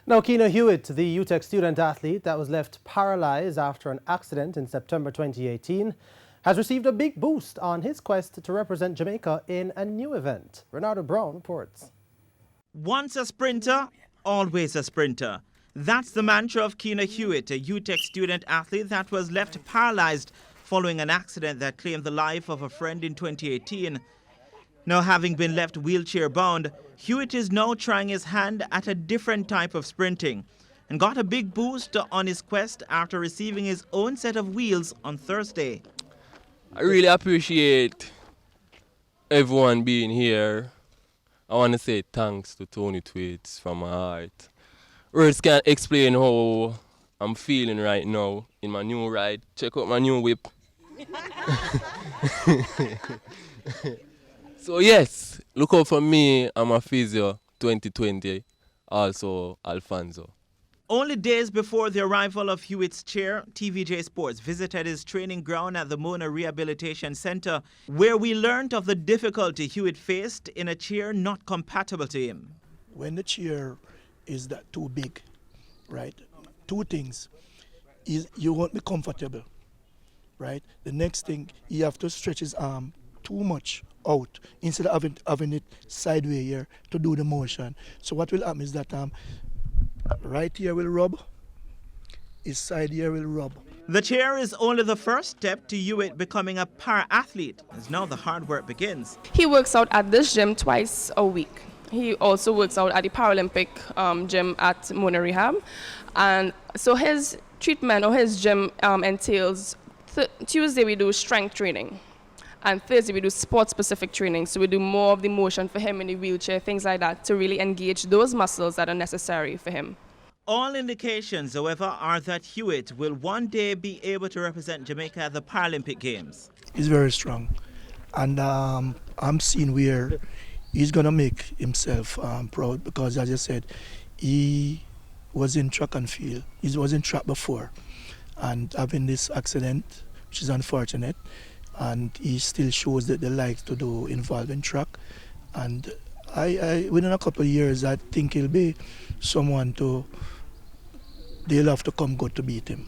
Now, Keena Hewitt, the UTEC student athlete that was left paralyzed after an accident in September 2018, has received a big boost on his quest to represent Jamaica in a new event. Renata Brown reports. Once a sprinter, always a sprinter. That's the mantra of Keena Hewitt, a UTEC student athlete that was left paralyzed following an accident that claimed the life of a friend in 2018. Now, having been left wheelchair-bound, Hewitt is now trying his hand at a different type of sprinting and got a big boost on his quest after receiving his own set of wheels on Thursday. I really appreciate everyone being here. I want to say thanks to Tony Tweets from my heart. Words can't explain how I'm feeling right now in my new ride. Check out my new whip. So yes, look out for me and my physio 2020, also Alfonso. Only days before the arrival of Hewitt's chair, TVJ Sports visited his training ground at the Mona Rehabilitation Center, where we learned of the difficulty Hewitt faced in a chair not compatible to him. When the chair is that too big, right? Two things. Is you won't be comfortable, right? The next thing, you have to stretch his arm too much out instead of having it sideways here to do the motion. So what will happen is that right here will rub, his side here will rub. The chair is only the first step to Hewitt becoming a para-athlete, as now the hard work begins. He works out at this gym twice a week. He also works out at the Paralympic gym at Mona Rehab. And so his treatment or his gym entails, Tuesday we do strength training. And Thursday we do sport-specific training, so we do more of the motion for him in the wheelchair, things like that, to really engage those muscles that are necessary for him. All indications, however, are that Hewitt will one day be able to represent Jamaica at the Paralympic Games. He's very strong, and I'm seeing where he's gonna make himself proud, because as I said, he was in track and field. He was in track before, and having this accident, which is unfortunate, and he still shows that they like to do involving track. And I within a couple of years, I think he'll be someone they'll have to come good to beat him.